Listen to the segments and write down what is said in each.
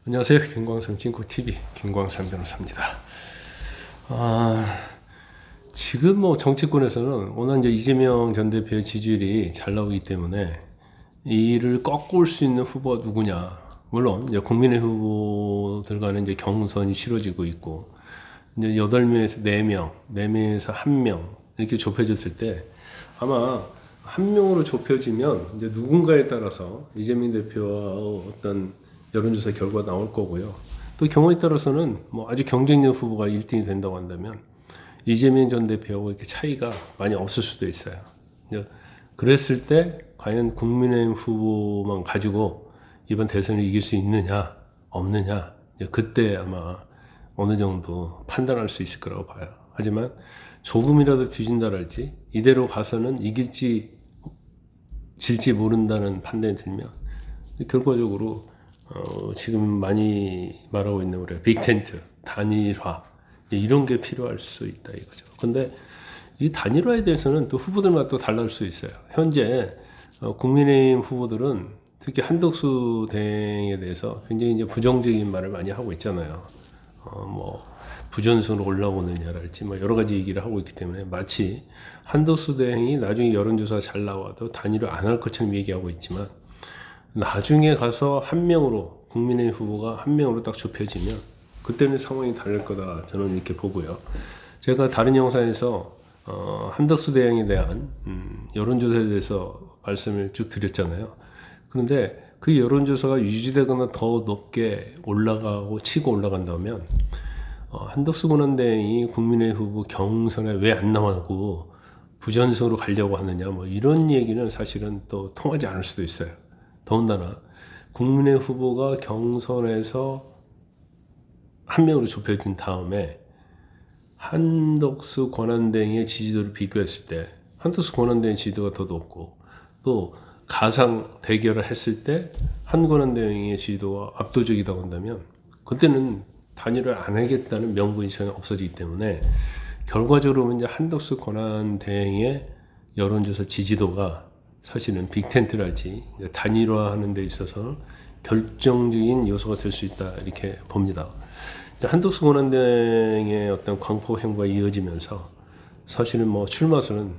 안녕하세요. 김광선 찐코TV 김광선 변호사입니다. 지금 뭐 정치권에서는 워낙 이제 이재명 전 대표의 지지율이 잘 나오기 때문에 이를 꺾을 수 있는 후보가 누구냐. 물론 이제 국민의 후보들 간에 이제 경선이 치러지고 있고 이제 8명에서 4명, 4명에서 1명 이렇게 좁혀졌을 때 아마 한 명으로 좁혀지면 이제 누군가에 따라서 이재명 대표와 어떤 여론조사 결과가 나올 거고요. 또 경우에 따라서는 뭐 아주 경쟁력 후보가 1등이 된다고 한다면 이재명 전 대표하고 이렇게 차이가 많이 없을 수도 있어요. 그랬을 때 과연 국민의힘 후보만 가지고 이번 대선을 이길 수 있느냐 없느냐 그때 아마 어느 정도 판단할 수 있을 거라고 봐요. 하지만 조금이라도 뒤진다랄지 이대로 가서는 이길지 질지 모른다는 판단이 들면 결과적으로 지금 많이 말하고 있는 우리가 빅텐트, 단일화 이런 게 필요할 수 있다 이거죠. 근데 이 단일화에 대해서는 또 후보들마다 또 달라질 수 있어요. 현재 국민의힘 후보들은 특히 한덕수 대행에 대해서 굉장히 이제 부정적인 말을 많이 하고 있잖아요. 뭐 부전승으로 올라오느냐랄지 뭐 여러 가지 얘기를 하고 있기 때문에 마치 한덕수 대행이 나중에 여론조사 잘 나와도 단일화 안 할 것처럼 얘기하고 있지만 나중에 가서 한 명으로 국민의 후보가 한 명으로 딱 좁혀지면 그때는 상황이 다를 거다 저는 이렇게 보고요. 제가 다른 영상에서 한덕수 대행에 대한 여론조사에 대해서 말씀을 쭉 드렸잖아요. 그런데 그 여론조사가 유지되거나 더 높게 올라가고 치고 올라간다면 한덕수 권한대행이 국민의 후보 경선에 왜 안 나가고 부전승으로 가려고 하느냐 뭐 이런 얘기는 사실은 또 통하지 않을 수도 있어요. 더군다나 국민의 후보가 경선에서 한 명으로 좁혀진 다음에 한덕수 권한대행의 지지도를 비교했을 때 한덕수 권한대행의 지지도가 더 높고 또 가상 대결을 했을 때 한 권한대행의 지지도가 압도적이다고 한다면 그때는 단일을 안 하겠다는 명분이 전혀 없어지기 때문에 결과적으로 이제 한덕수 권한대행의 여론조사 지지도가 사실은 빅텐트랄지 단일화하는 데 있어서 결정적인 요소가 될 수 있다 이렇게 봅니다. 한덕수 권한대행의 어떤 광폭 행보가 이어지면서 사실은 뭐 출마선은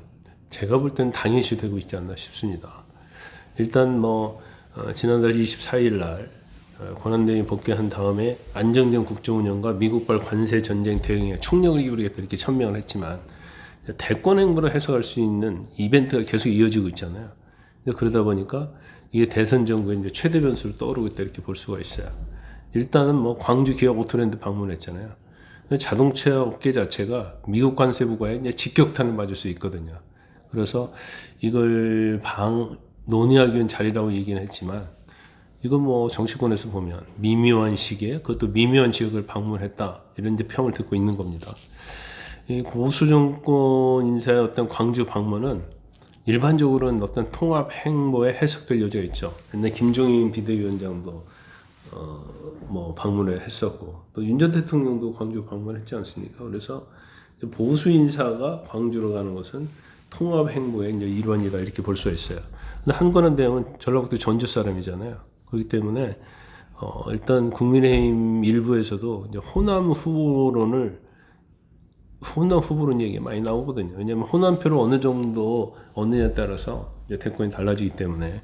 제가 볼 때는 당연시 되고 있지 않나 싶습니다. 일단 뭐 지난달 24일 날 권한대행이 복귀한 다음에 안정된 국정운영과 미국발 관세 전쟁 대응에 총력을 기울이겠다 이렇게 천명을 했지만 대권 행보로 해석할 수 있는 이벤트가 계속 이어지고 있잖아요. 그러다 보니까 이게 대선 정부의 이제 최대 변수로 떠오르고 있다 이렇게 볼 수가 있어요. 일단은 뭐 광주 기업 오토랜드 방문했잖아요. 자동차 업계 자체가 미국 관세 부과에 이제 직격탄을 맞을 수 있거든요. 그래서 이걸 논의하기 위한 자리라고 얘기는 했지만 이건 뭐 정치권에서 보면 미묘한 시기에 그것도 미묘한 지역을 방문했다 이런 데 평을 듣고 있는 겁니다. 이 보수 정권 인사의 어떤 광주 방문은 일반적으로는 어떤 통합 행보에 해석될 여지가 있죠. 옛날 김종인 비대위원장도 뭐 방문을 했었고 또 윤 전 대통령도 광주 방문했지 않습니까? 그래서 보수 인사가 광주로 가는 것은 통합 행보의 이제 일환이다 이렇게 볼 수가 있어요. 근데 한권한 대행은 전라북도 전주 사람이잖아요. 그렇기 때문에 일단 국민의힘 일부에서도 이제 호남 후보론 얘기 많이 나오거든요. 왜냐하면 호남표를 어느 정도 얻느냐에 따라서 이제 대권이 달라지기 때문에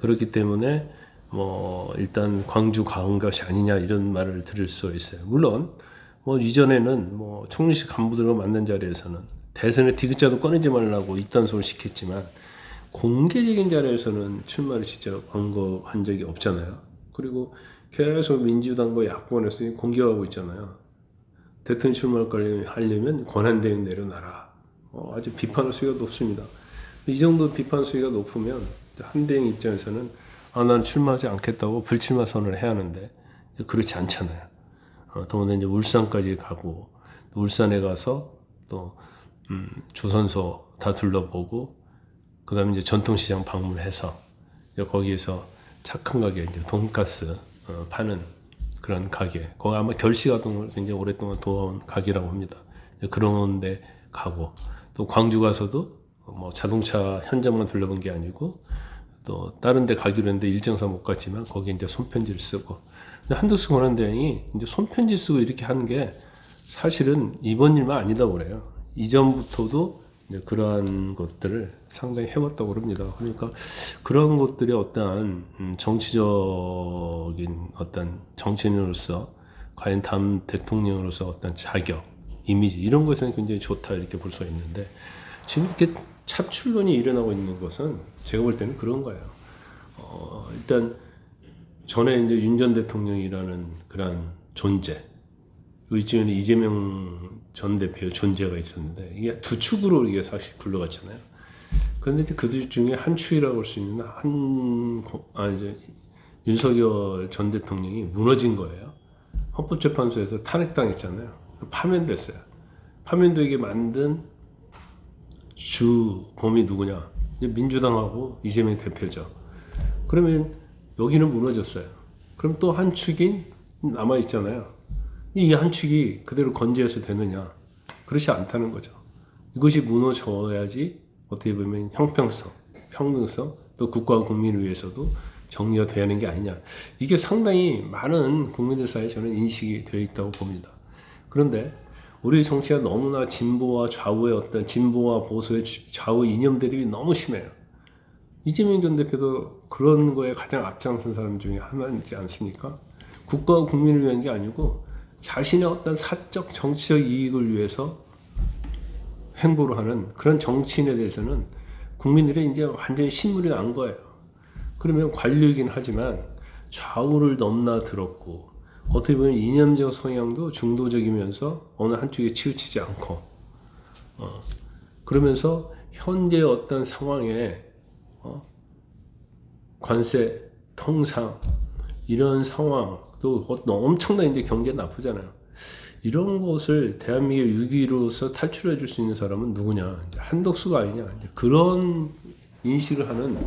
그렇기 때문에 뭐 일단 광주 가은 것이 아니냐 이런 말을 들을 수 있어요. 물론 뭐 이전에는 뭐 총리실 간부들과 만난 자리에서는 대선에 디귿자도 꺼내지 말라고 이딴소리를 시켰지만 공개적인 자리에서는 출마를 진짜 언급한 적이 없잖아요. 그리고 계속 민주당과 야권에서 공격하고 있잖아요. 대통령 출마를 하려면 권한대행 내려놔라. 아주 비판 수위가 높습니다. 이 정도 비판 수위가 높으면 한대행 입장에서는 나는 출마하지 않겠다고 불출마 선언을 해야 하는데 그렇지 않잖아요. 더군다나 이제 울산까지 가고 울산에 가서 또 조선소 다 둘러보고 그다음에 이제 전통시장 방문해서 거기에서 착한 가게 이제 돈가스 파는 그런 가게, 거기 아마 결식아동을 굉장히 오랫동안 도와온 가게라고 합니다. 그런데 가고 또 광주 가서도 뭐 자동차 현장만 둘러본 게 아니고 또 다른 데 가기로 했는데 일정상 못 갔지만 거기에 이제 손편지를 쓰고. 근데 한덕수 권한대행이 이제 손편지 쓰고 이렇게 한 게 사실은 이번 일만 아니다고 그래요. 이전부터도 이제 그러한 것들을 상당히 해왔다고 그럽니다. 그러니까 그런 것들이 어떠한 정치적인 어떤 정치인으로서 과연 다음 대통령으로서 어떤 자격, 이미지 이런 것에는 굉장히 좋다 이렇게 볼 수가 있는데 지금 이렇게 차출론이 일어나고 있는 것은 제가 볼 때는 그런 거예요. 일단 전에 이제 윤 전 대통령이라는 그런 존재, 일종의 이재명 전 대표의 존재가 있었는데 이게 두 축으로 이게 사실 굴러갔잖아요. 그런데 그 중에 한 축이라고 할 수 있는 이제 윤석열 전 대통령이 무너진 거예요. 헌법재판소에서 탄핵당했잖아요. 파면됐어요. 파면되게 만든 주범이 누구냐? 이제 민주당하고 이재명 대표죠. 그러면 여기는 무너졌어요. 그럼 또 한 축이 남아 있잖아요. 이 한 축이 그대로 건재해서 되느냐? 그렇지 않다는 거죠. 이것이 무너져야지 어떻게 보면 형평성, 평등성, 또 국가와 국민을 위해서도 정리가 돼야 하는 게 아니냐. 이게 상당히 많은 국민들 사이에 저는 인식이 되어 있다고 봅니다. 그런데 우리 정치가 너무나 진보와 좌우의 어떤 진보와 보수의 좌우 이념 대립이 너무 심해요. 이재명 전 대표도 그런 거에 가장 앞장선 사람 중에 하나이지 않습니까? 국가와 국민을 위한 게 아니고 자신의 어떤 사적 정치적 이익을 위해서 행보를 하는 그런 정치인에 대해서는 국민들이 이제 완전히 신물이 난 거예요. 그러면 관료이긴 하지만 좌우를 넘나들었고 어떻게 보면 이념적 성향도 중도적이면서 어느 한쪽에 치우치지 않고 그러면서 현재 어떤 상황에 관세, 통상 이런 상황 또 엄청난 이제 경제 나쁘잖아요. 이런 것을 대한민국의 위기로서 탈출해 줄 수 있는 사람은 누구냐? 이제 한덕수가 아니냐? 이제 그런 인식을 하는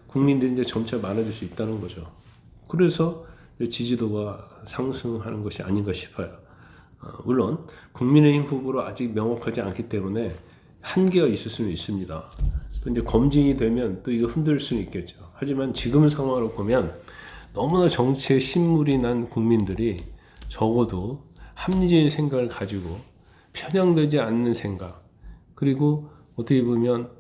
국민들이 이제 점차 많아질 수 있다는 거죠. 그래서 지지도가 상승하는 것이 아닌가 싶어요. 물론 국민의힘 후보로 아직 명확하지 않기 때문에 한계가 있을 수는 있습니다. 또 이제 검증이 되면 또 이거 흔들 수는 있겠죠. 하지만 지금 상황으로 보면 너무나 정치에 신물이 난 국민들이 적어도 합리적인 생각을 가지고 편향되지 않는 생각, 그리고 어떻게 보면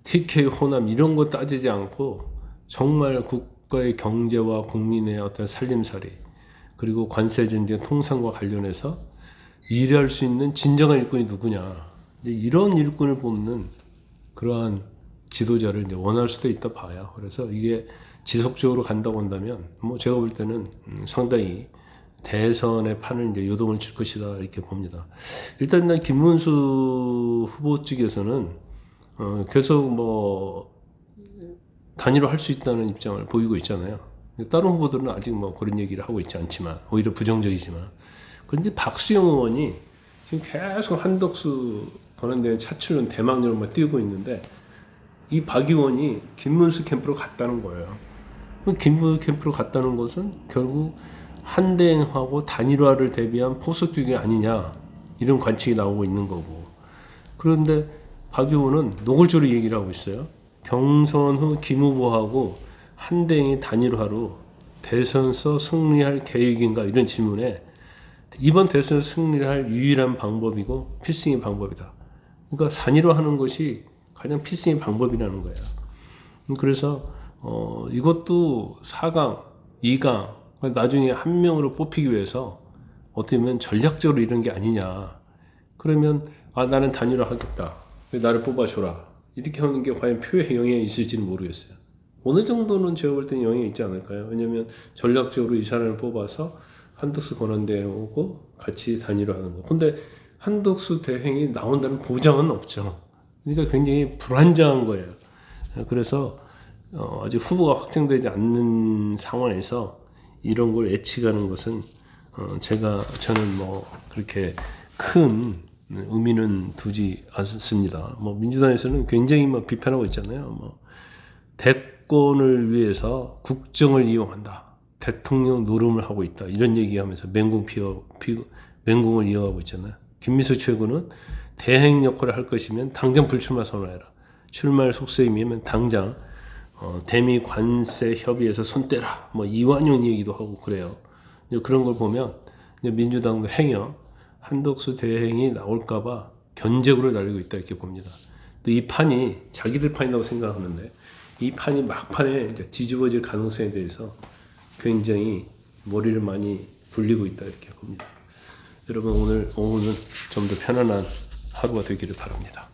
TK 호남 이런 거 따지지 않고 정말 국가의 경제와 국민의 어떤 살림살이, 그리고 관세 전쟁 통상과 관련해서 일할 수 있는 진정한 일꾼이 누구냐, 이제 이런 일꾼을 뽑는 그러한 지도자를 이제 원할 수도 있다 봐요. 그래서 이게 지속적으로 간다고 한다면 뭐 제가 볼 때는 상당히 대선의 판을 이제 요동을 칠 것이다 이렇게 봅니다. 일단 김문수 후보 측에서는 계속 뭐 단일화 할 수 있다는 입장을 보이고 있잖아요. 다른 후보들은 아직 뭐 그런 얘기를 하고 있지 않지만 오히려 부정적이지만, 그런데 박수영 의원이 지금 계속 한덕수 권한대행 차출은 대망론만 띄우고 있는데 이 박 의원이 김문수 캠프로 갔다는 거예요. 김문수 캠프로 갔다는 것은 결국 한대행하고 단일화를 대비한 포석주기 아니냐 이런 관측이 나오고 있는 거고, 그런데 박 의원은 노골적으로 얘기를 하고 있어요. 경선 후 김 후보하고 한대행이 단일화로 대선에서 승리할 계획인가 이런 질문에 이번 대선에서 승리할 유일한 방법이고 필승의 방법이다. 그러니까 단일화하는 것이 가장 필승의 방법이라는 거야. 그래서 이것도 4강, 2강 나중에 한 명으로 뽑히기 위해서 어떻게 보면 전략적으로 이런 게 아니냐. 그러면 나는 단일화 하겠다. 나를 뽑아줘라. 이렇게 하는 게 과연 표에 영향이 있을지는 모르겠어요. 어느 정도는 제가 볼 때는 영향이 있지 않을까요? 왜냐면 전략적으로 이 사람을 뽑아서 한덕수 권한대행하고 같이 단일화하는 거. 근데 한덕수 대행이 나온다는 보장은 없죠. 그러니까 굉장히 불안정한 거예요. 그래서 아직 후보가 확정되지 않는 상황에서 이런 걸 예측하는 것은 저는 뭐 그렇게 큰 의미는 두지 않습니다. 뭐 민주당에서는 굉장히 뭐 비판하고 있잖아요. 뭐 대권을 위해서 국정을 이용한다, 대통령 노름을 하고 있다 이런 얘기하면서 맹공을 이어가고 있잖아요. 김민수 최고는 대행 역할을 할 것이면 당장 불출마 선언해라. 출마할 속셈이면 당장 대미 관세 협의에서 손 떼라 뭐 이완용 얘기도 하고 그래요. 이제 그런 걸 보면 이제 민주당도 행여 한덕수 대행이 나올까봐 견제구를 날리고 있다 이렇게 봅니다. 또 이 판이 자기들 판이라고 생각하는데 이 판이 막판에 이제 뒤집어질 가능성에 대해서 굉장히 머리를 많이 굴리고 있다 이렇게 봅니다. 여러분 오늘 오후는 좀 더 편안한 하루가 되기를 바랍니다.